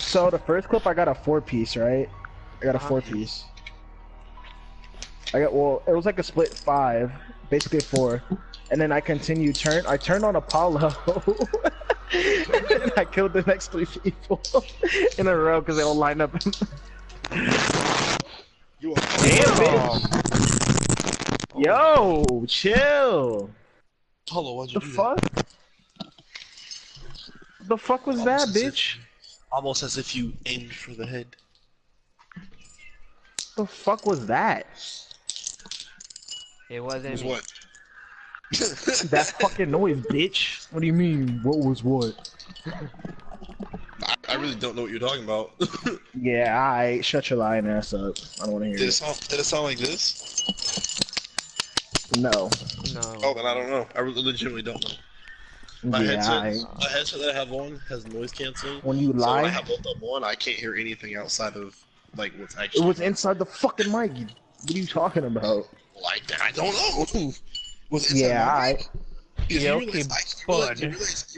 So the first clip I got a 4-piece, right? I got a Uh-huh. 4-piece. Well, it was like a split 5, basically a 4. And then I continued I turned on Apollo. And I killed the next 3 people in a row because they all lined up. You Damn, bitch! Yo, chill! Apollo, why'd The you do fuck? The fuck was that, bitch? Almost as if you aimed for the head. The fuck was that? It wasn't Was me. what? That fucking noise, bitch. What do you mean? What was what? I really don't know what you're talking about. Yeah, I shut your lying ass up. I don't want to hear Did it. it sound like this? No. No. Oh, then I don't know. I legitimately don't know. My Yeah, headset that I have on has noise canceling. when you So when lie, I have both of them on, I can't hear anything outside of like what's it actually. was inside the fucking mic. What are you talking about? Like that. I don't know. Was it inside Yeah, my mic? Because Yeah, you okay,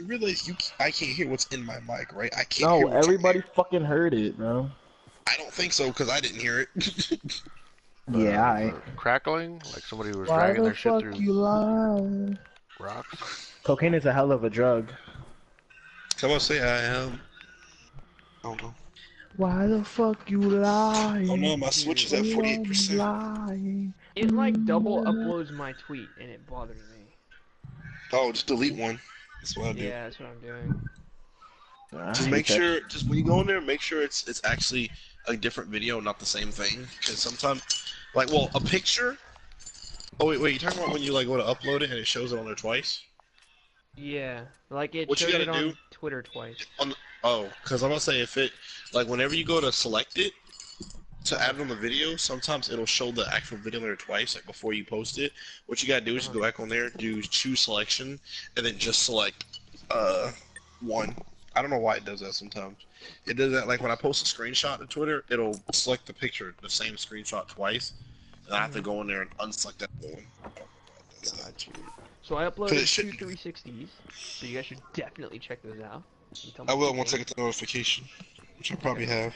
realize I can't hear what's in my mic, right? I can't No, hear what everybody fucking heard it, bro. I don't think so because I didn't hear it. Yeah, Crackling? Like somebody was Why dragging the their shit fuck through you lie? rocks? Cocaine is a hell of a drug. Someone say I am. I don't know. Why the fuck you lie? Oh no, my Switch is at 48%. Lying. It like double uploads my tweet and it bothers me. Oh, just delete one. That's what I do. Yeah, that's what I'm doing. Just make sure, just when you go in there, make sure it's actually a different video, not the same thing. Because sometimes, like, well, a picture. Oh wait, you're talking about when you like go to upload it and it shows it on there twice? Yeah, like it What you showed gotta it on do- Twitter twice. Oh, because I'm gonna say if it, like, whenever you go to select it to add it on the video, sometimes it'll show the actual video there twice, like before you post it. What you gotta do is just go back on there, do choose selection, and then just select one. I don't know why it does that sometimes. It does that like when I post a screenshot to Twitter, it'll select the picture, the same screenshot twice, and I have to go in there and unselect that one. Got you. So I uploaded two 360s, so you guys should definitely check those out. I will once I get the notification, which I probably have.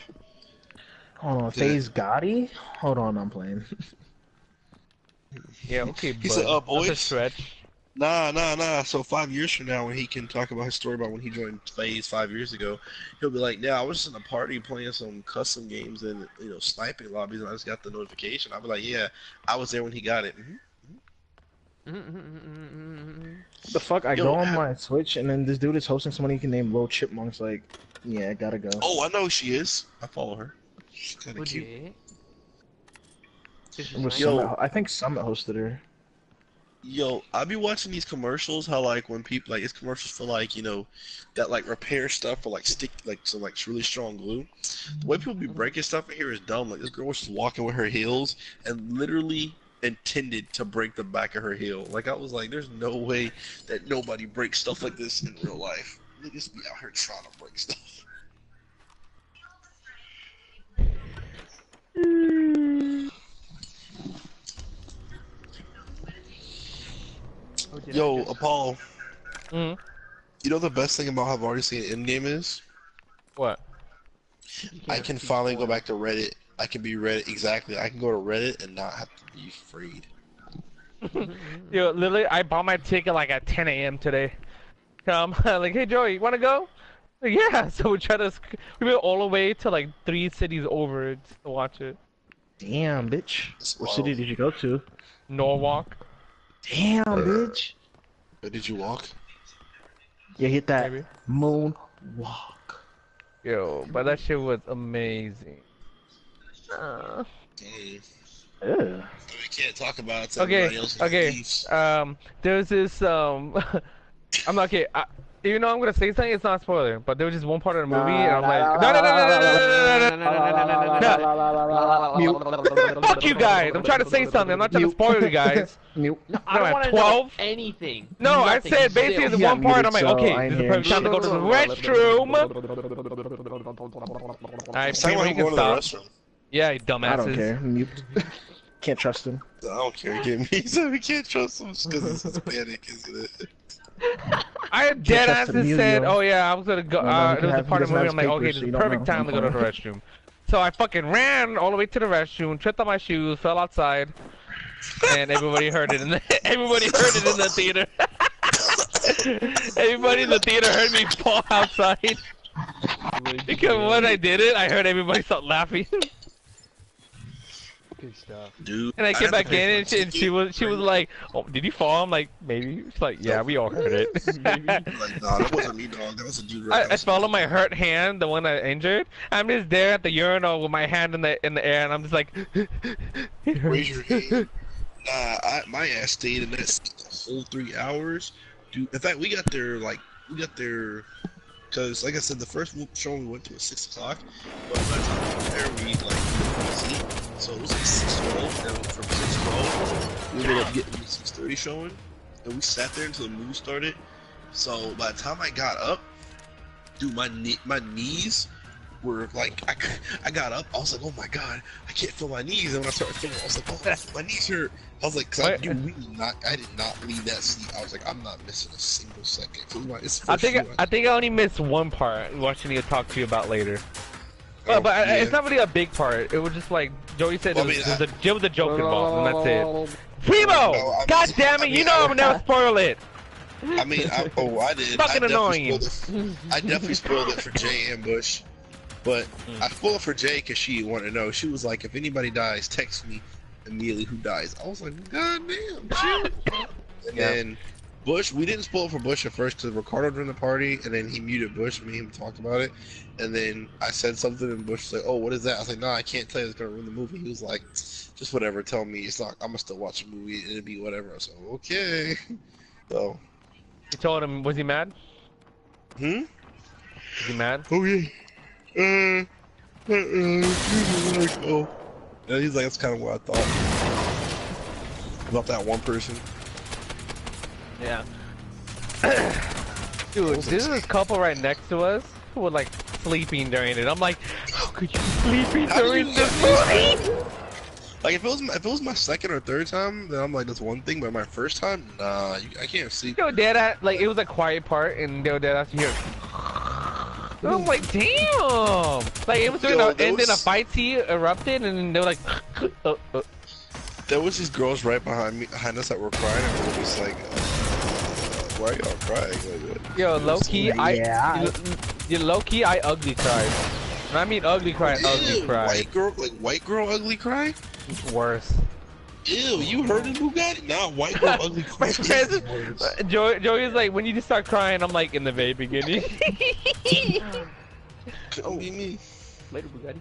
Hold on, FaZe Gotti? Hold on, I'm playing. Yeah, okay, He said, boys. That's a stretch. Nah. So 5 years from now, when he can talk about his story about when he joined FaZe 5 years ago, he'll be like, "Yeah, I was just in a party playing some custom games and sniping lobbies, and I just got the notification." I'll be like, "Yeah, I was there when he got it." The fuck? I Yo, go on my Switch and then this dude is hosting someone you can name Lil Chipmunk's like, yeah, gotta go. Oh, I know who she is. I follow her. She's kind of Would cute. you? It was Summit, I think Summit hosted her. Yo, I be watching these commercials. How like when people like it's commercials for like that like repair stuff for like stick like some like really strong glue. The way people be breaking stuff in here is dumb. Like this girl was just walking with her heels and literally intended to break the back of her heel. Like I was like, there's no way that nobody breaks stuff like this in real life. Niggas be out here trying to break stuff. Yo, Apollo. Mm-hmm. You know the best thing about have already seen Endgame is? What? I can finally go back to Reddit. I can be Reddit exactly. I can go to Reddit and not have to be freed. Yo, literally, I bought my ticket like at 10 a.m. today. Like, hey Joey, you wanna go? Like, yeah. So we went all the way to like 3 cities over just to watch it. Damn, bitch. What city did you go to? Norwalk. Damn, bitch. But did you walk? Yeah, hit that Maybe. moon walk. Yo, but that shit was amazing. Dang. Ew. We can't talk about it to everybody else leaves. There's this I'm not okay. Even though I'm gonna say something, it's not a spoiler. But there was just one part of the movie, and I'm like, no. Fuck you guys! I'm trying to say something. I'm not trying to spoil you guys. Mute. No, I don't want to know anything. No, I Nothing. said basically the one part. I'm like, okay, this is the perfect time to go to the restroom. Alright, Say when I'm going to the restroom. Yeah, you dumbasses. I don't care. Mute. Can't trust him. I don't care. Get me. So we can't trust him just because it's Hispanic, isn't it? I dead ass trust Emilio. said, "Oh yeah, I was gonna go." No, no, he It was a doesn't part of the movie. have I'm like, papers, "Okay, so this you is don't perfect know. time to go to the restroom." So I fucking ran all the way to the restroom, tripped on my shoes, fell outside, and everybody heard it. Everybody heard it in the theater. Everybody in the theater heard me fall outside. Because when I did it, I heard everybody start laughing. Good stuff. Dude, And I came had to back pay in, for and she was like, "Oh, did you fall?" I'm like, "Maybe." She's like, "Yeah, we all heard it." Like, nah, that wasn't me, dog. That was a dude right I fell on my hurt hand, the one I injured. I'm just there at the urinal with my hand in the air, and I'm just like, it Raise hurts. your hand. Nah, my ass stayed in that seat the whole 3 hours. Dude, in fact, we got there, because, like I said, the first show we went to was 6 o'clock, but by the time we got there, we, like, seat. So it was like 6:12, and from 6:12, we ended up getting the 6:30 showing, and we sat there until the movie started. So by the time I got up, dude, my knees were like, I got up, I was like, oh my god, I can't feel my knees, and when I started feeling, I was like, oh, my knees hurt. I was like, cause I did not leave that seat. I was like, I'm not missing a single second. I think I only missed one part, which I need to talk to you about later. But yeah. it's not really a big part. It was just like Joey said, Well, there was a joke involved, and that's it. Primo! God damn it! You know I would never spoil it. I mean, I did. Fucking annoying. I definitely spoiled it for Jay and Bush, but I spoiled it for Jay because she wanted to know. She was like, "If anybody dies, text me immediately who dies." I was like, "God damn, shit." And then Bush, we didn't spoil it for Bush at first because Ricardo joined the party, and then he muted Bush. Me and him talked about it, and then I said something, and Bush was like, "Oh, what is that?" I was like, "No, I can't tell you. It's gonna ruin the movie." He was like, "Just whatever. Tell me. It's not. I'm gonna still watch the movie. It'll be whatever." I was like, "Okay." So. You told him, was he mad? Was he mad? Oh yeah. Oh. And he's like, that's kind of what I thought about that one person. Yeah. Dude, this is a couple right next to us who were like sleeping during it. I'm like, how could you be sleeping during this movie? Like if it was my second or third time, then I'm like, that's one thing. But my first time, nah, I can't sleep. Yo, dead like it was a quiet part, and they were dead here. I'm like, damn! Like it was during and then a fight scene erupted, and they were like, There was these girls right behind us that were crying, and we were just like, why are y'all crying? Like, yo, low key, you low key, I ugly cried. And I mean ugly cry, ugly cry. White girl ugly cry? It's worse. Ew, you heard of Bugatti? Nah, white girl ugly cry. My friends, Joey's like, when you just start crying, I'm like, in the very beginning. Couldn't be me. Later, Bugatti.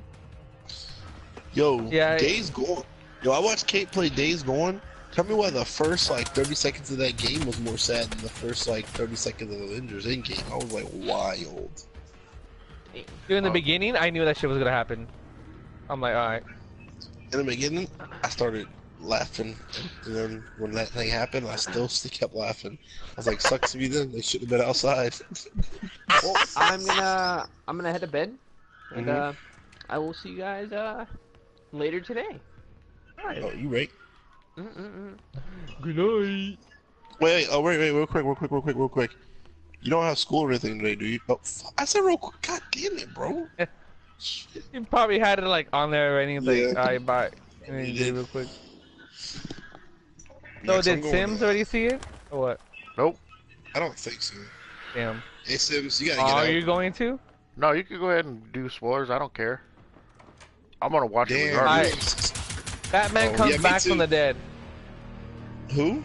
Yo, yeah, Days Gone. Yo, I watched Kate play Days Gone. Tell me why the first like 30 seconds of that game was more sad than the first like 30 seconds of Avengers Endgame. I was like wild. In the beginning, I knew that shit was gonna happen. I'm like, alright. In the beginning, I started laughing, and then when that thing happened, I still kept laughing. I was like, sucks to be them. They should have been outside. Well, I'm gonna head to bed, and I will see you guys later today. Oh, you right? Good night. Wait, real quick. You don't have school or anything today, do you? Oh, I said real quick. God damn it, bro. You probably had it like on there already. Like, Yeah. alright, bye. And then you did it real quick. So Next, I'm did going Sims to- already see it? Or what? Nope. I don't think so. Damn. Hey Sims, you gotta get out. Are you going to? No, you can go ahead and do spoilers. I don't care. I'm gonna watch it Damn. regardless. Batman Oh, comes yeah, me back too. from the dead. Who?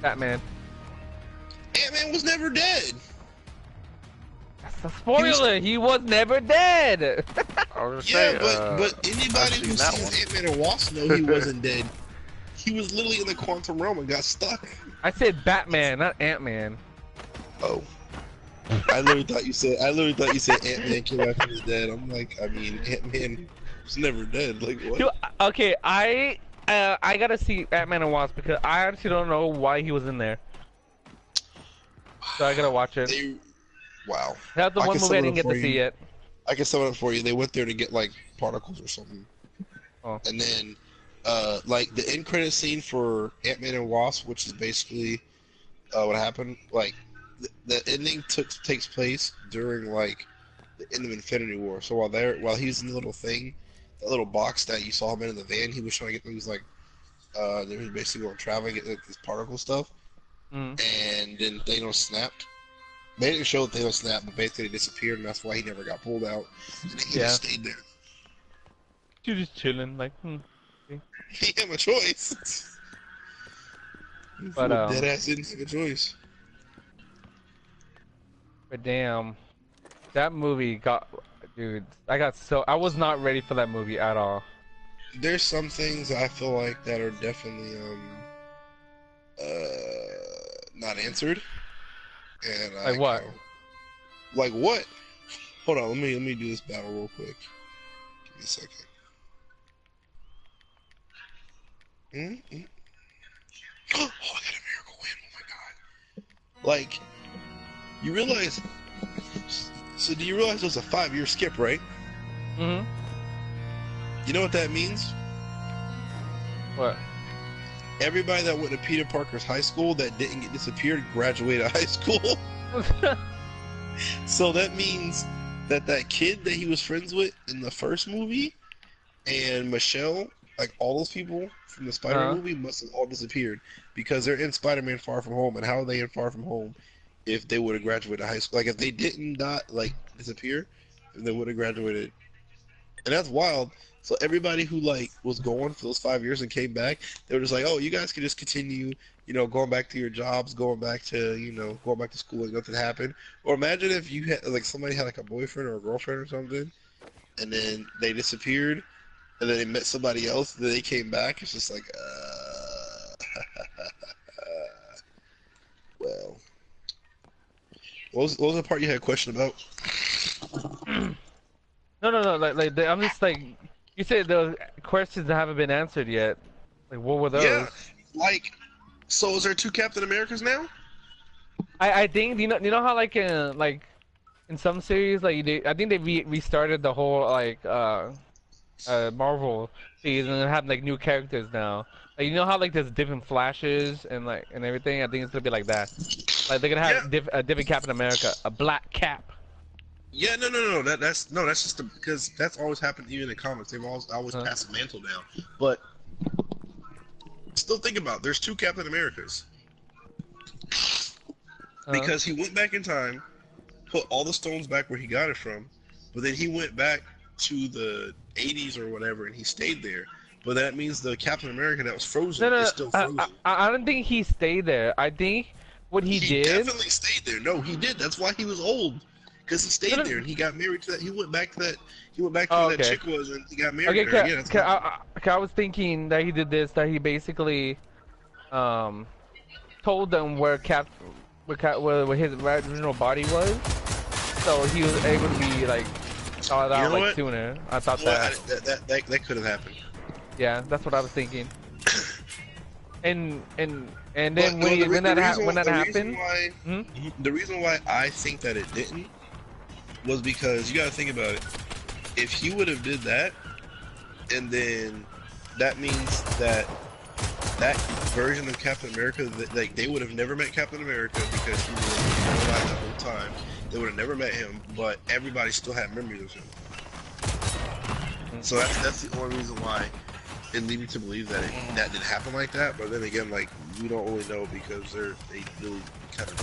Batman. Ant-Man was never dead. That's a spoiler. He was never dead. I was Yeah, gonna say, but anybody seen who that sees one. Ant-Man and Wasp know he wasn't dead. He was literally in the quantum realm and got stuck. I said Batman, not Ant-Man. Oh. I literally thought you said Ant-Man came back from his dead. I'm like, I mean, Ant-Man was never dead. Like what? Dude, okay, I gotta see Ant-Man and Wasp because I actually don't know why he was in there. So I gotta watch it. Wow. That's the I one can movie I sum it didn't up get for to see you. yet. I can sum it up for you. They went there to get like particles or something. Oh. And then, like the end credit scene for Ant-Man and Wasp, which is basically what happened. Like the ending takes place during like the end of Infinity War. So while he's in the little thing, that little box that you saw him in the van, he was trying to get things like they were basically going traveling, get like, this particle stuff, Mm. and then Thanos snapped. They didn't show that Thanos snapped, but basically he disappeared, and that's why he never got pulled out. And he Yeah. just stayed there. You're just chilling, like, He didn't have a choice. But, Dead ass didn't have a choice. But damn, that movie got, dude. I was not ready for that movie at all. There's some things I feel like that are definitely not answered. And Like what? Like what? Hold on, let me do this battle real quick. Give me a second. Mm-hmm. Oh, I got a miracle win! Oh my god! Like, you realize? So do you realize there's a 5-year skip, right? Mm-hmm. You know what that means? What? Everybody that went to Peter Parker's high school that didn't get disappeared graduated high school. So that means that kid that he was friends with in the first movie and Michelle, like all those people from the Spider-Man movie must have all disappeared because they're in Spider-Man Far From Home. And how are they in Far From Home if they would have graduated high school? Like if they didn't disappear, they would have graduated. And that's wild. So everybody who like was going for those 5 years and came back, they were just like, oh, you guys can just continue, going back to your jobs, going back to school and nothing happened. Or imagine if you had like somebody had like a boyfriend or a girlfriend or something, and then they disappeared, and then they met somebody else, and then they came back. It's just like, well, what was the part you had a question about? No. I'm just like, you said those questions that haven't been answered yet. Like, what were those? Yeah, like, so is there 2 Captain Americas now? I think you know how like in some series I think they restarted the whole like Marvel series and have like new characters now. Like, you know how like there's different Flashes and like and everything. I think it's gonna be like that. Like they're gonna have a different Captain America, a black Cap. Yeah, no. That's just because that's always happened even in comics. They've always passed the mantle down. But still think about it. There's 2 Captain Americas. Because he went back in time, put all the stones back where he got it from, but then he went back to the 80s or whatever and he stayed there. But that means the Captain America that was frozen is still frozen. I don't think he stayed there. I think what he did. He definitely stayed there. No, he did. That's why he was old. Because he stayed there and he got married to that. He went back to that. He went back to where that chick was and he got married to her. Yeah, I was thinking that he did this. That he basically told them where his original body was, so he was able to be like thought out like sooner. I thought that could have happened. Yeah, that's what I was thinking. And then when that happened, the reason why I think that it didn't was because you got to think about it. If he would have did that, and then that means that version of Captain America, like they would have never met Captain America because he was alive the whole time. They would have never met him, but everybody still had memories of him. So that's the only reason why it leads me to believe that that didn't happen like that. But then again, like we don't really know because they really kind of.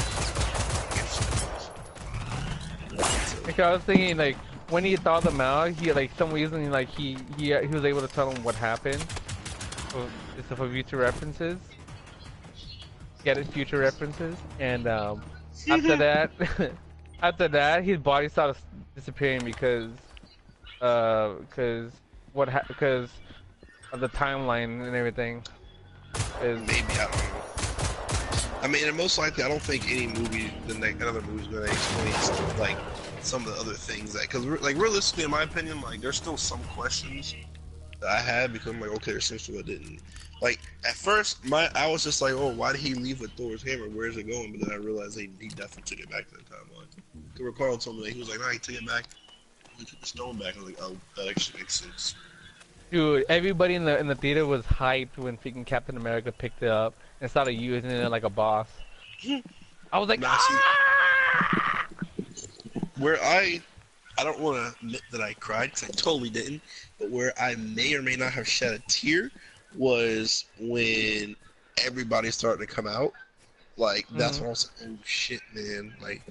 Because I was thinking like when he thought them out, he like some reason like he was able to tell them what happened. So it's for future references. Get it, future references, and after that, his body started disappearing because of the timeline and everything. Maybe, I don't know. I mean, and most likely, I don't think any movie, another movie is going to explain like some of the other things that, because like realistically, in my opinion, like there's still some questions that I had because I'm like, okay, there's some stuff I didn't. Like at first, I was just like, oh, why did he leave with Thor's hammer? Where is it going? But then I realized he definitely took it back to the timeline. I could recall something that he was like, no, he took it back. He took the stone back. I was like, oh, that actually makes sense. Dude, everybody in the theater was hyped when freaking Captain America picked it up and started using it like a boss. I was like, where I don't want to admit that I cried because I totally didn't, but where I may or may not have shed a tear was when everybody started to come out. Like that's when I was like, oh shit, man! Like,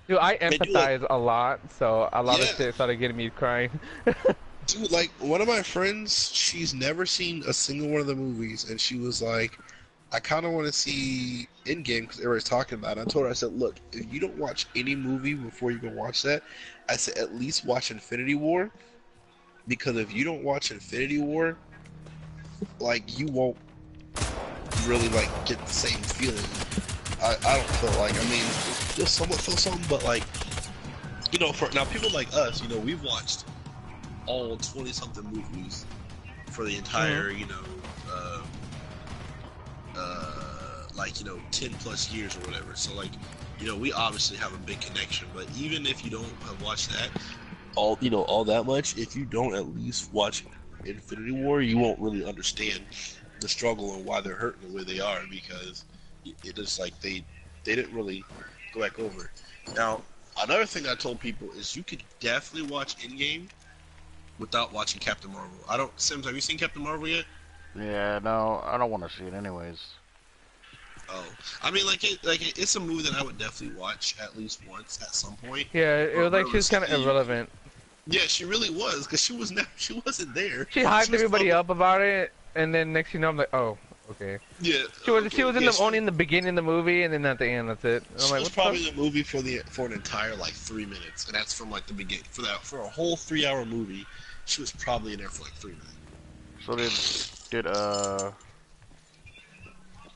Dude, I do, like- empathize a lot, so a lot of Yeah. shit started getting me crying. dude, like one of my friends, she's never seen a single one of the movies, and she was like, I kind of want to see Endgame because everybody's talking about it. I told her, I said, look, if you don't watch any movie before you go watch that, I said at least watch Infinity War, because if you don't watch Infinity War, like you won't really like get the same feeling. I don't feel like, I mean, you'll somewhat feel something, but like, you know, for now people like us, you know, we've watched all 20 something movies for the entire, you know, like, you know, 10 plus years or whatever. So like, you know, we obviously have a big connection, but even if you don't have watched that all, you know, all that much, if you don't at least watch Infinity War, you won't really understand the struggle and why they're hurting the way they are, because it is like they didn't really go back over. Now, another thing I told people is you could definitely watch Endgame without watching Captain Marvel. I don't, Sims, have you seen Captain Marvel yet? Yeah, no, I don't want to see it anyways. Oh, I mean, it's a movie that I would definitely watch at least once at some point. Yeah, it was like she was kind of Realistically, irrelevant. Yeah, she really was, because she was never, she wasn't there. She hyped was everybody probably- up about it, and then next you know I'm like, oh, okay. Yeah, She was in yeah, the only in the beginning of the movie, and then at the end that's it. And I'm She like, was what probably the the movie for an entire like 3 minutes, and that's from like the beginning. For a whole 3-hour movie, she was probably in there for like 3 minutes. So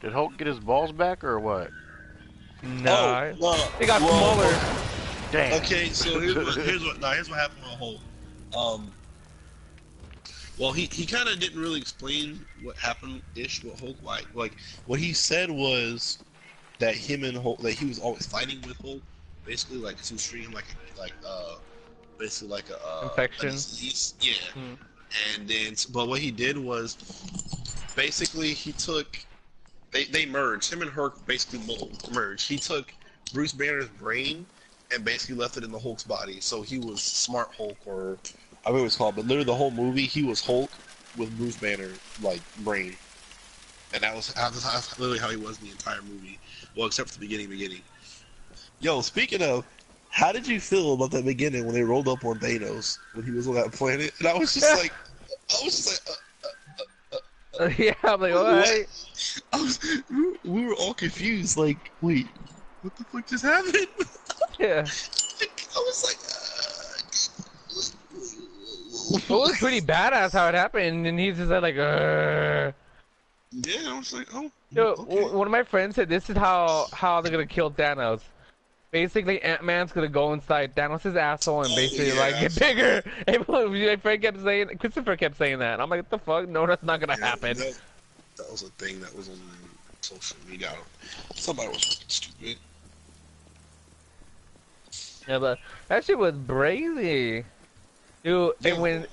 did Hulk get his balls back or what? fuck? Nah, Oh, well, it got well, smaller. Damn. Okay, so here's what happened with Hulk. Well, he kind of didn't really explain what happened ish with Hulk. Like what he said was that him and Hulk, that he was always fighting with Hulk, basically like 'cause he was treating him basically like a Infection? a disease. Yeah. Hmm. And then, but what he did was basically he took they merged. Him and Hulk basically merged. He took Bruce Banner's brain and basically left it in the Hulk's body. So he was Smart Hulk, or I forget what it's called, but literally the whole movie he was Hulk with Bruce Banner like brain, and that's literally how he was in the entire movie. Well, except for the beginning. Yo, speaking of, how did you feel about that beginning when they rolled up on Thanos when he was on that planet? And I was just like, Yeah, I'm like, alright. we were all confused. Like, wait, what the fuck just happened? Yeah. I was like, It was pretty badass how it happened, and he's just like, yeah, I was like, oh. Yo, Okay. one of my friends said this is how they're gonna kill Thanos. Basically, Ant-Man's gonna go inside Thanos' asshole and basically yeah. like get bigger. My friend kept saying, Christopher kept saying that. I'm like, what the fuck? No, that's not gonna Yeah, happen. That was a thing that was on social media. Somebody was fucking stupid. Yeah, but that shit was crazy. Dude, Yeah.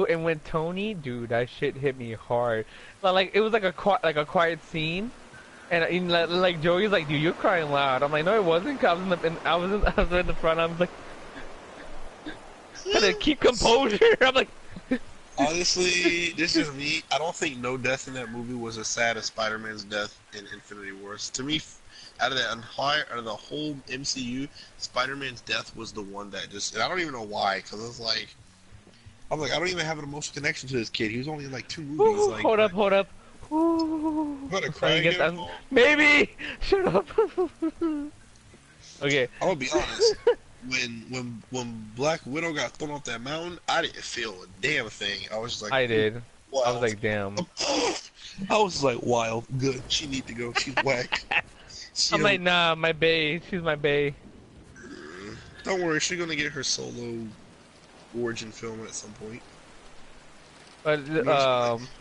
and when Tony, dude, that shit hit me hard. But like, it was like a quiet scene. And like Joey's like, dude, you're crying loud. I'm like, no, it wasn't. 'Cause I was in the front. I was like, trying to keep composure. I'm like, Honestly, this is me. I don't think no death in that movie was as sad as Spider-Man's death in Infinity Wars. To me, out of the whole MCU, Spider-Man's death was the one that just, and I don't even know why, because it's like, I'm like, I don't even have an emotional connection to this kid. He was only in like 2 movies. Like, hold up. I'm gonna cry Sorry, again. maybe. Shut up. Okay. I'm gonna be honest. When Black Widow got thrown off that mountain, I didn't feel a damn thing. I was just like, I did. Wild. I was like, damn. I was just like, wild, good. She need to go. She's whack. I'm like, nah, my bae. She's my bae. Don't worry, she's gonna get her solo origin film at some point. But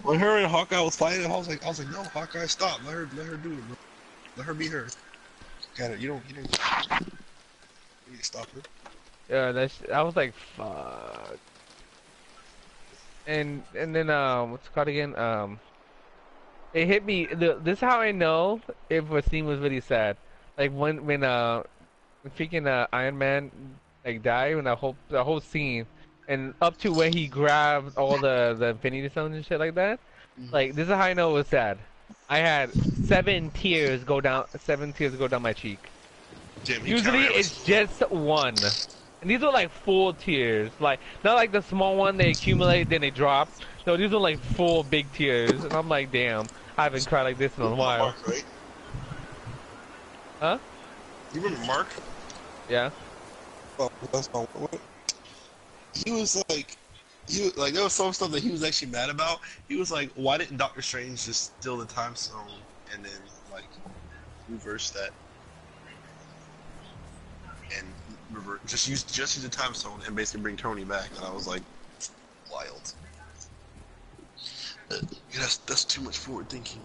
When her and Hawkeye was fighting, I was like, no, Hawkeye, stop. Let her do it, bro. Let her be her. Got it. You don't need to stop her. yeah, I was like, fuck. And then what's it called again? It hit me. This is how I know if a scene was really sad. Like when freaking Iron Man like die when the whole scene, and up to when he grabbed all the Infinity Stones and shit like that. Like this is how I know it was sad. I had 7 tears go down my cheek. Damn, he Usually counted it's just one. And these are like full tears. Like, not like the small one they accumulate, then they drop. No, these are like full big tears. And I'm like, damn, I haven't cried like this in a while. Mark, right? Huh? You remember Mark? Yeah. Oh, that's not what. He was like, there was some stuff that he was actually mad about. He was like, why didn't Doctor Strange just steal the time stone and then like reverse that and just use the time stone and basically bring Tony back? And I was like, wild. Yeah, that's too much forward thinking.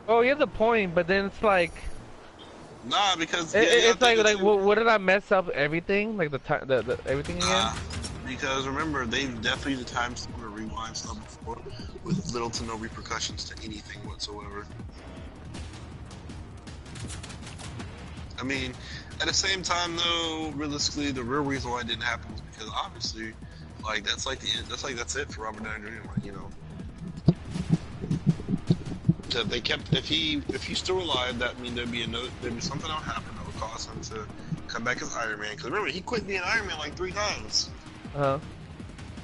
Oh, he has a point, but then it's like, Nah, because it's like, what did I mess up everything? Like the everything again? Because remember, they've definitely used the time stone to rewind stuff before with little to no repercussions to anything whatsoever. I mean, at the same time, though, realistically, the real reason why it didn't happen was because obviously, like that's it for Robert Downey Jr. Like, you know, that they kept if he's still alive, that means there'd be something that'll happen that would cause him to come back as Iron Man. Because remember, he quit being Iron Man like 3 times. Uh-huh.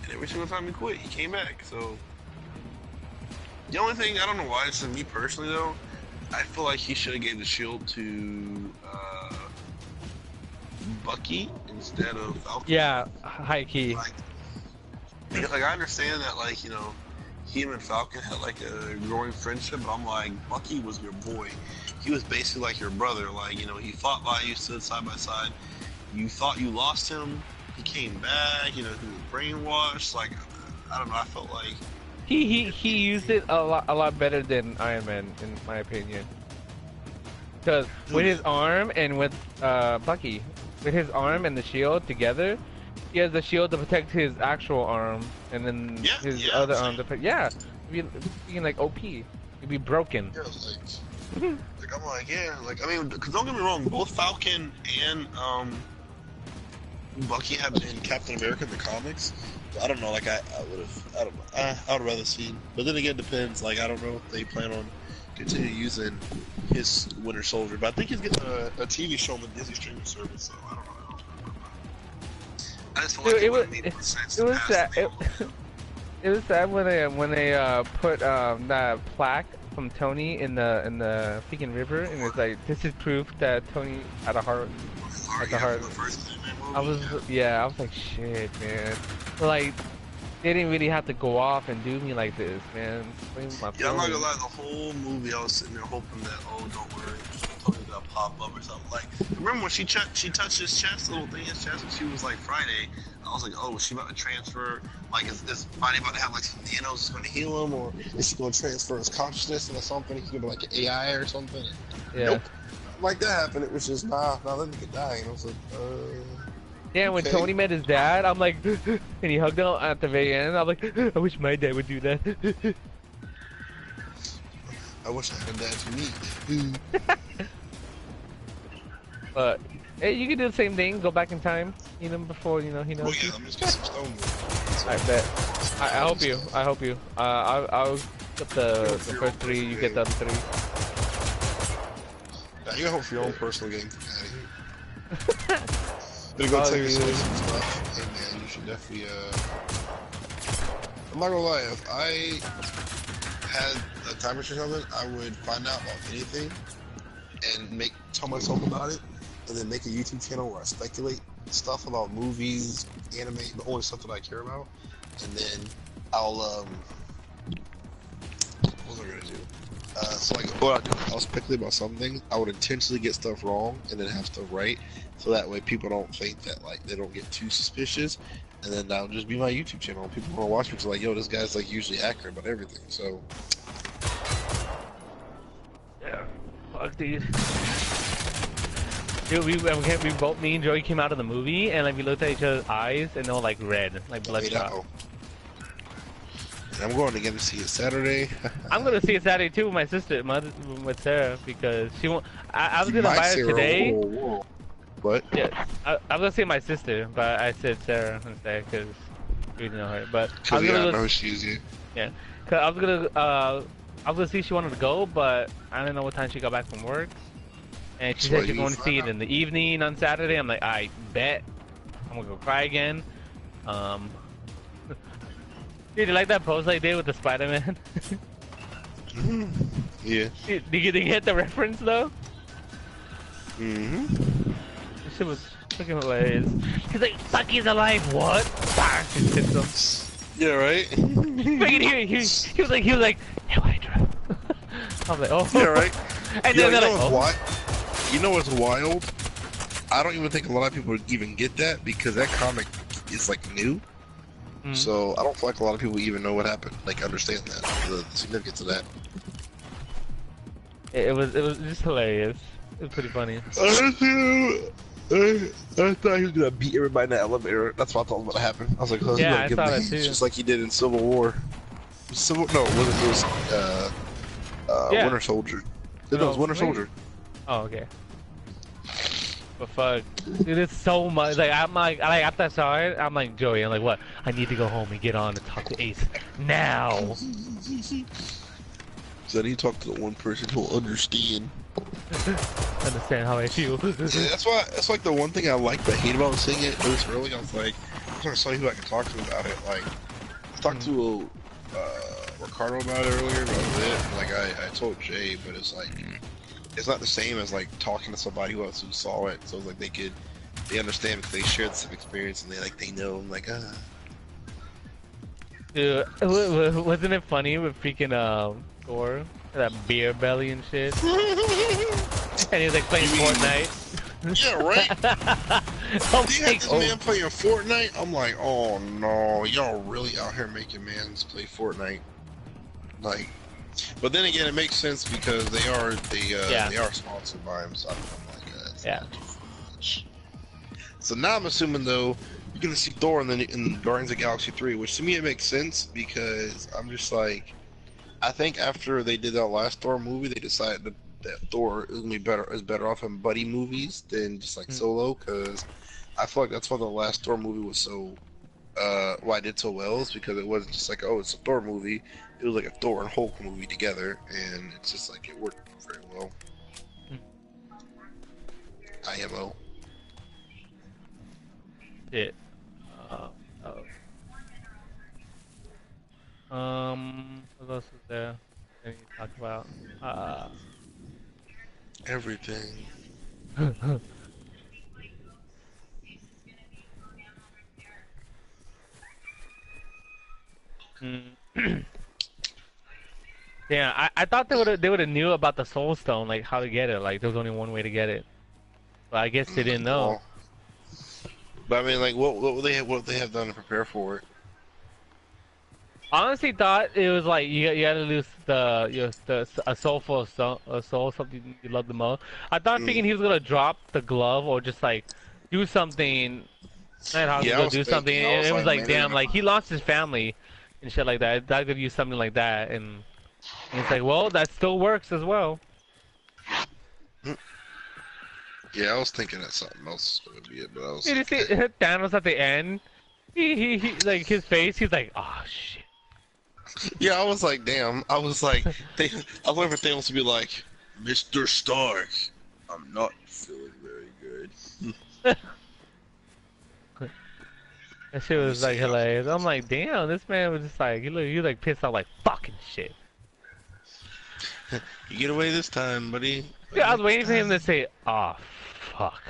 And every single time he quit, he came back. So the only thing, I don't know why, it's to me personally though, I feel like he should have gave the shield to Bucky instead of Falcon. Yeah, high key. Because I understand that, like, you know, him and Falcon had like a growing friendship, but I'm like, Bucky was your boy. He was basically like your brother. Like, you know, he fought by you, stood side by side. You thought you lost him. He came back. You know, he was brainwashed. Like, I don't know. I felt like He used it a lot better than Iron Man, in my opinion. Because with his arm and with Bucky, with his arm and the shield together, he has the shield to protect his actual arm, and then his other arm to protect. Yeah, it'd be like OP. It'd be broken. Yeah, like I'm like, yeah, like I mean, because don't get me wrong, both Falcon and Bucky have been Captain America in the comics. I don't know, like I don't know, I would rather see. But then again, it depends. Like I don't know if they plan on continue using his Winter Soldier, but I think he's getting a TV show on the Disney streaming service. So I don't know. I just feel like it was sad. It was sad when they put that plaque from Tony in the freaking river, and it's like, this is proof that Tony had a heart. At the heart. I was like, shit, man. But like, they didn't really have to go off and do me like this, man. Yeah, I'm not gonna lie, the whole movie I was sitting there hoping that, oh, don't worry, Tony's gonna pop up or something. Like, remember when she touched his chest, little thing in his chest, and she was like Friday. I was like, oh, is she about to transfer? Like, is Friday about to have like some nanos that's gonna heal him, or is she gonna transfer his consciousness into something? He's gonna be like an AI or something. Yeah. Nope. Like that happened. It was just nah, that nigga dying. I was like, yeah, when Tony met his dad, I'm like, and he hugged him at the very end. I'm like, I wish my dad would do that. I wish I had a dad to meet. But hey, you can do the same thing. Go back in time, before he knows. Oh yeah, I'm just get some stone. I bet. I hope you. I'll get the first 3. You get the other 3. You gotta hope for your own personal game. Better go take your some stuff. Hey man, you should definitely I'm not gonna lie, if I had a time machine or something, I would find out about anything and tell myself about it, and then make a YouTube channel where I speculate stuff about movies, anime, the only stuff that I care about, and then I'll what was I gonna do? So like, what I'll speculate about something. I would intentionally get stuff wrong and then have to write, so that way people don't think that like they don't get too suspicious, and then that'll just be my YouTube channel. People want to watch me because like, yo, this guy's like usually accurate about everything. So yeah, fuck, dude. Dude, we both, me and Joey came out of the movie and like we looked at each other's eyes and they were like red, like bloodshot. I'm going again to see it Saturday. I'm gonna see it Saturday too with my sister, with Sarah, because she won't. I was gonna My invite her Sarah, today. whoa, whoa. What? Yeah, I was gonna say my sister, but I said Sarah instead because we didn't know her. But I Because was yeah, gonna I go, know she is. yeah, cause I was gonna see if she wanted to go, but I didn't know what time she got back from work, and she That's why said she's you going to see it in the evening on Saturday. I'm like, I bet I'm gonna go cry again. Dude, you like that pose I did with the Spider-Man? Yeah. Did you get the reference though? Mm-hmm. This shit was fucking hilarious. He's like, Bucky's alive, what? Bang, just hits him. Yeah, right? He was like, hey, Hydra. I was like, oh. Yeah, right? And Yo, then they're you know like, what's You know what's wild? I don't even think a lot of people even get that because that comic is like new. So I don't feel like a lot of people even know what happened, like understand that, the significance of that. It was just hilarious. It was pretty funny. I thought he was gonna beat everybody in the elevator. That's what I thought was gonna happen. I was like, oh, Yeah, he's gonna I give saw him the that heat, too. just like he did in Civil War. No, it was Yeah. Winter Soldier. No, it was Winter wait. Soldier. Oh, okay. But fuck, dude, it's so much. Like after I saw it, I'm like Joey. I'm like, what? I need to go home and get on and talk to Ace now. So I need to talk to the one person who will understand. Understand how I feel. Yeah, that's like the one thing I like but hate about seeing it this early. I was like, I'm trying to see who I can talk to about it. Like, I talked to Ricardo about it earlier, but that was it. Like, I told Jay, but it's like, it's not the same as like talking to somebody who else who saw it. So it's like they understand because they shared the same experience and they know. I'm like, ah. Dude, wasn't it funny with freaking Thor, that beer belly and shit, and he was like playing Fortnite. Yeah, right. I'm You like, have this man playing Fortnite. I'm like, oh no, y'all really out here making mans play Fortnite. Like, but then again, it makes sense because they are sponsored by him. So I'm like, yeah. So now I'm assuming though you're gonna see Thor in Guardians of the Galaxy 3, which to me it makes sense because I'm just like, I think after they did that last Thor movie, they decided that Thor is gonna be better off in buddy movies than just like solo, because I feel like that's why the last Thor movie was so why it did so well, is because it wasn't just like, oh, it's a Thor movie. It was like a Thor and Hulk movie together, and it's just like it worked very well. IMO. Shit. What else is there? That you talk about? Everything. Yeah, I thought they would have knew about the Soul Stone, like how to get it. Like there was only one way to get it, but I guess they didn't know. But I mean, like, what would they have done to prepare for it? Honestly, thought it was like you gotta lose a soul for a soul, something you love the most. I thought thinking he was gonna drop the glove or just like do something. Not how Yeah, I was do thinking, something. I was It was like, like man, damn, like he lost his family and shit like that. I thought could use something like that, and it's like, well, that still works as well. Yeah, I was thinking that something else would be it, but I was. Did you see Thanos at the end? He like his face. He's like, oh shit. Yeah, I was like, damn. I was like, I was waiting for Thanos to be like, Mr. Stark, I'm not feeling very good. That shit was like hilarious. I'm like, damn, this man was just like, he was like pissed off, like fucking shit. You get away this time, buddy. Yeah, I was waiting for him to say, oh fuck.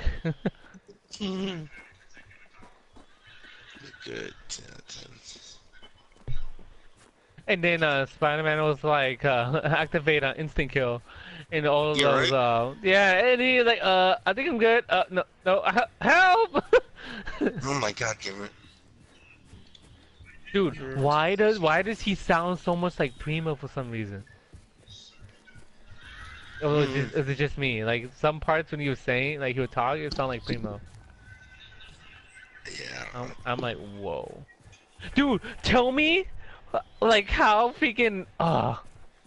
Good. And then Spider-Man was like, activate an instant kill. And all of Yeah, those, right? yeah, and he like, I think I'm good. No, help! Oh my god, damn it. Dude, why does he sound so much like Primo for some reason? Or is it just me? Like some parts when he was saying, like he would talk, it sounded like Primo. Yeah. I'm like, whoa, dude, tell me like how freaking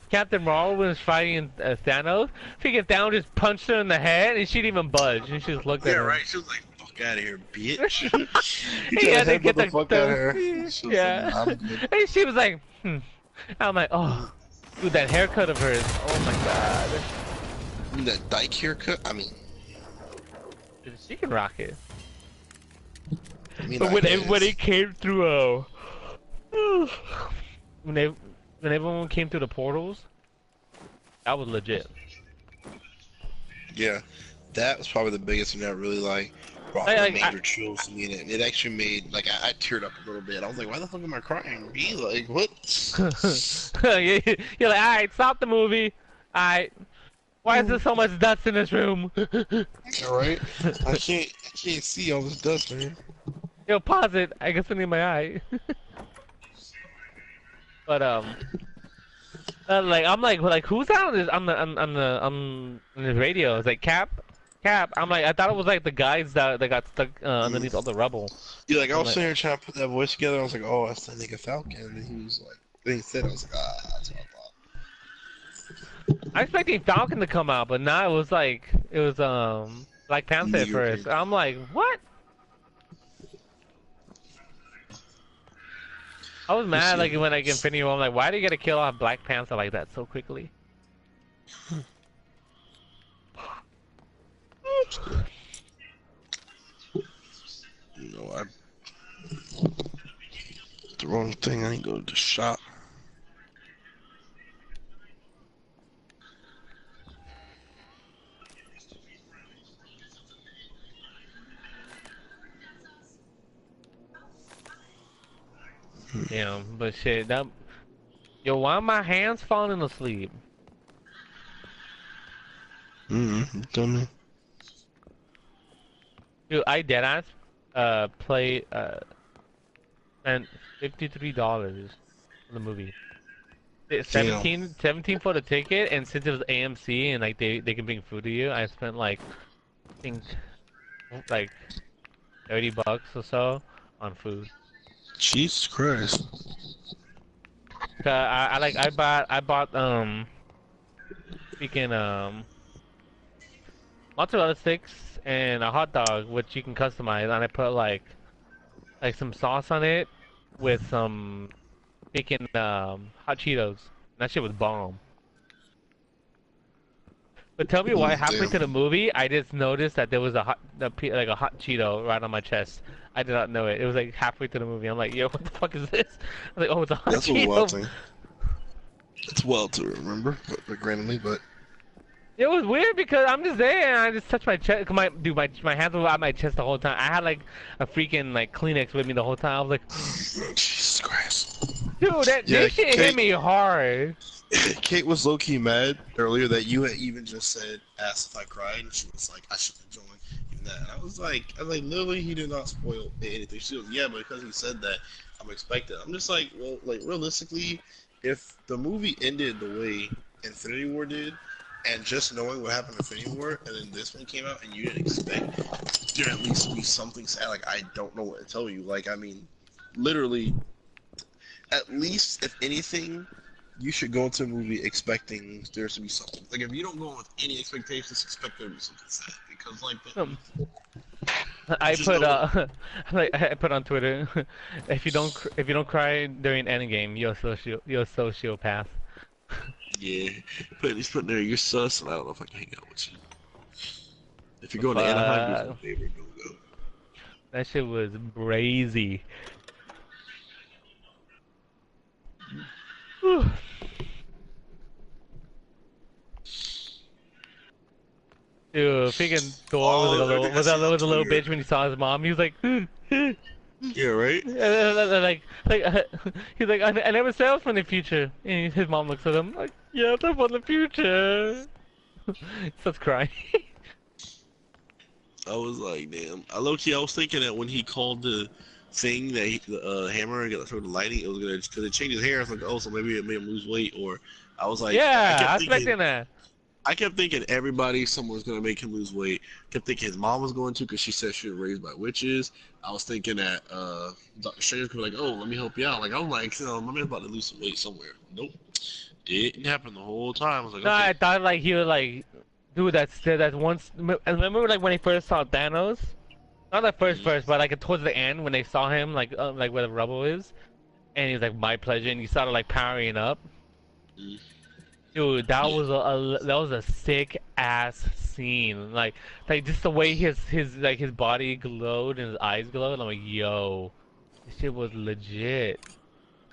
Captain Marvel was fighting Thanos. Freaking Thanos just punched her in the head and she didn't even budge. And she just looked at Yeah, him. right. She was like, "Fuck out of here, bitch." He had to get the fuck out of her. She was yeah. like, "I'm good." And she was like, I'm like, oh, dude, that haircut of hers. Oh my god. That dyke haircut. I mean, Dude, she can rock it. I mean, But when everybody came through, when everyone came through the portals, that was legit. yeah, that was probably the biggest thing that really like brought Like, the major chills to me, and it actually made like I teared up a little bit. I was like, "Why the fuck am I crying?" Be like, what? You're like, alright, stop the movie. Alright. Why is there so much dust in this room? All right, I can't see all this dust, man. Yo, pause it. I guess I need my eye. But like I'm like who's on this on the radio? It's like Cap. I'm like I thought it was like the guys that got stuck underneath all the rubble. Yeah, like I was like- sitting here trying to put that voice together. I was like, "Oh, that's that nigga Falcon," and he was like, then he said, "I was like, ah, that's what I thought." I expected Falcon to come out, but now it was Black Panther at first. I'm like, what? I was mad like when like Infinity War, I'm like, why do you gotta kill off Black Panther like that so quickly? You know, I the wrong thing. I didn't go to the shop. Yeah, but shit, that yo, why are my hands falling asleep? Dummy. Dude, I deadass spent $53 for the movie. 17 for the ticket, and since it was AMC and like they can bring food to you, I spent like I think like $30 or so on food. Jesus Christ. I bought freaking mozzarella sticks and a hot dog which you can customize, and I put like some sauce on it with some freaking hot Cheetos. That shit was bomb. But tell me why halfway to the movie I just noticed that there was a hot Cheeto right on my chest. I did not know it. It was like halfway to the movie. I'm like, yo, what the fuck is this? I'm like, oh, it's a hot That's a Cheeto. wild thing. It's wild to remember, but randomly, but It was weird because I'm just there and I just touched my chest. My hands were on my chest the whole time. I had like a freaking like Kleenex with me the whole time. I was like, Jesus Christ. dude, that shit hit me hard. Kate was low key mad earlier that you had even just asked if I cried, and she was like, I should have joined. And that, and I was like, literally, he did not spoil anything. She was, yeah, but because he said that, I'm expecting. I'm just like, well, like realistically, if the movie ended the way Infinity War did, and just knowing what happened in Infinity War, and then this one came out, and you didn't expect there at least be something sad, like I don't know what to tell you. Like, I mean, literally, at least if anything, you should go into a movie expecting there to be something. Like, if you don't go in with any expectations, expect there to be something sad. Because, like, I put on Twitter, if you don't cry during Endgame, you're a sociopath. yeah, but he's putting there, you're sus, and I don't know if I can hang out with you. If you're going to Anaheim, you're my favorite, don't go. That shit was brazy. Dude, freaking Thor was a little bitch when he saw his mom. He was like, yeah, right? he's like, I never saw from the future. And his mom looks at him like, yeah, I'm from the future. He starts crying. I was like, damn. I was thinking that when he called the thing that the hammer and got sort of lighting, it was gonna because it changed his hair. I was like, oh, so maybe it made him lose weight, or I was like, Yeah, I was expecting that. I kept thinking someone's gonna make him lose weight. Kept thinking his mom was going to, because she said she was raised by witches. I was thinking that Dr. Strange could be like, oh, let me help you out. Like I'm like, my man's about to lose some weight somewhere. Nope, didn't happen the whole time. I was like, No, okay. I thought like he would like do that once. Remember like when he first saw Thanos? Not the first, but like towards the end when they saw him like where the rubble is, and he was like, my pleasure, and he started like powering up. Mhm. Dude, that was a sick ass scene. Like just the way his body glowed and his eyes glowed. I'm like, yo, this shit was legit.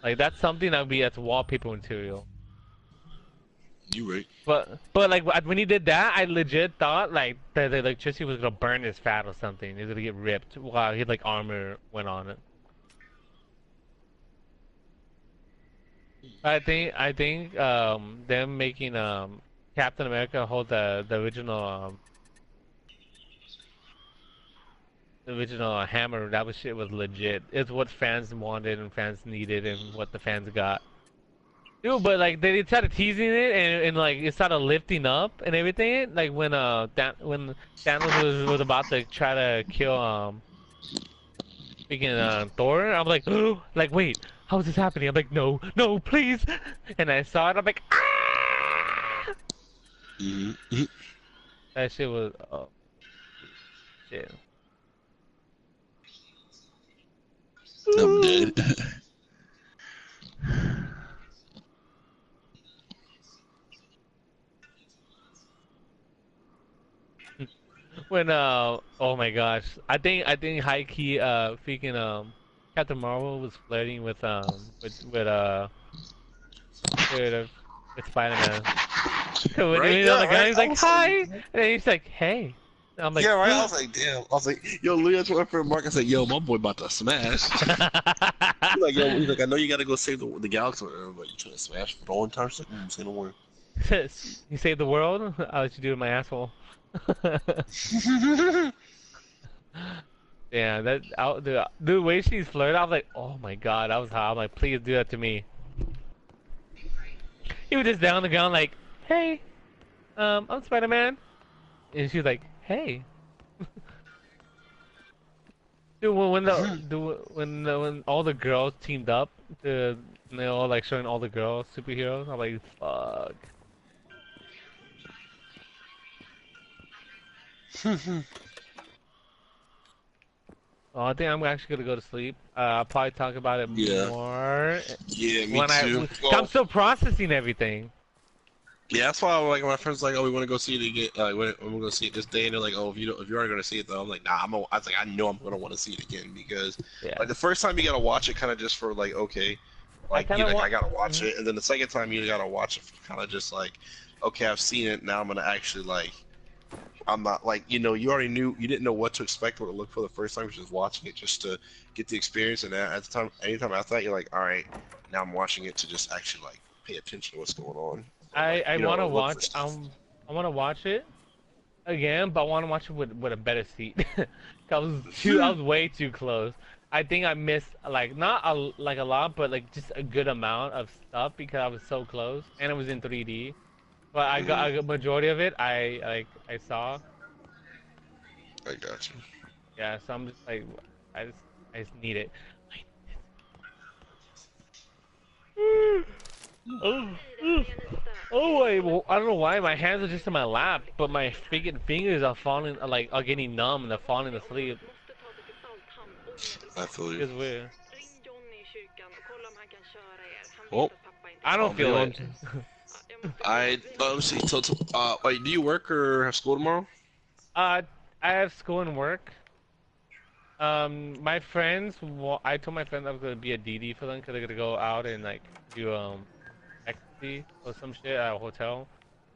Like that's something that's wallpaper material. You right. But like when he did that, I legit thought like that the electricity was gonna burn his fat or something. He was gonna get ripped while he like armor went on it. I think them making Captain America hold the original hammer, that was shit was legit. It's what fans wanted and fans needed and what the fans got. Dude, but like they started teasing it and like it started lifting up and everything. Like when when Thanos was about to try to kill freaking Thor, I'm like, oh, like wait, how is this happening? I'm like, no, no, please. And I saw it, I'm like, ah! Mm-hmm. That shit was shit. I'm dead. When oh my gosh, I think high key freaking Captain Marvel was flirting with Spider-Man. When Right? he was Yeah, on the gun, right? he's like, hi, and then he's like, hey. And I'm like, yeah, right. I was like, damn. I was like, yo, Louis, that's my friend Mark. I said, yo, my boy about to smash. He's like, yo, he's like, I know you gotta go save the galaxy. But you trying to smash the whole time? She's like, say no more. you saved the world. I'll let you do it in my asshole. Yeah, the way she's flirting, I was like, oh my god, I was hot. I'm like, please do that to me. He was just down on the ground like, hey, I'm Spider-Man, and she was like, hey. Dude, when all the girls teamed up, they all like showing all the girls superheroes, I'm like, fuck. Oh, I think I'm actually gonna go to sleep. I'll probably talk about it more Yeah, me when too. I'm still processing everything. Yeah, that's why like my friends like, oh, we want to go see it again. Like, we're gonna see it this day, and they're like, oh, if you aren't gonna see it though, I'm like, nah, I was like, I know I'm gonna want to see it again because like the first time you gotta watch it kind of just for like, okay, like I gotta watch it, and then the second time you gotta watch it kind of just like, okay, I've seen it, now I'm gonna actually like. I'm not like you didn't know what to expect or to look for the first time, you're just watching it just to get the experience, and at the time, anytime after that, you're like, all right, now I'm watching it to just actually like pay attention to what's going on. I want to watch. I want to watch it again, but I want to watch it with a better seat. I was way too close. I think I missed like not a lot, but like just a good amount of stuff because I was so close, and it was in 3D. But I got a majority of it. I saw. I got you. Yeah, so I'm just like, I just need it. Oh, I don't know why my hands are just in my lap, but my fingers are are getting numb and they're falling asleep. I feel you. It's weird. Well, I don't feel it. Let's see. So, wait, do you work or have school tomorrow? I have school and work. My friends, I told my friends I was gonna be a DD for them because they're gonna go out and like do ecstasy or some shit at a hotel.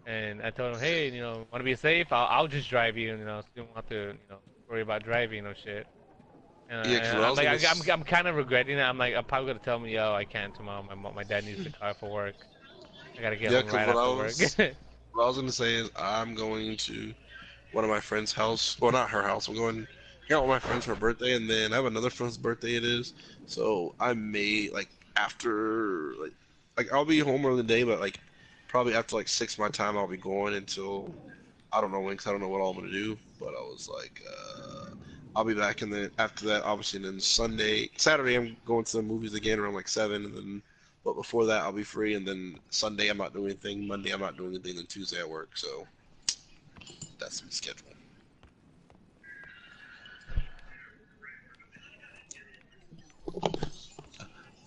And I told them, hey, want to be safe? I'll just drive you, so you don't have to, worry about driving or shit. And, I'm kind of regretting it. I'm probably gonna tell them, yo, I can't tomorrow. My dad needs the car for work. I gotta get home right after work. What I was gonna say is I'm going to one of my friend's house. Well, not her house. I'm going hang out with my friends for her birthday, and then I have another friend's birthday it is. So I may after like I'll be home early in the day, but like probably after like 6 my time, I'll be going until I don't know when, 'cause I don't know what all I'm gonna do. But I was like, I'll be back, and then after that, obviously, and then Saturday, I'm going to the movies again around like 7, and then. But before that, I'll be free, and then Sunday I'm not doing anything. Monday I'm not doing anything, and Tuesday I work. So that's my schedule.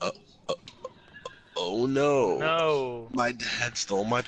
Uh, uh, oh no! No. My dad stole my.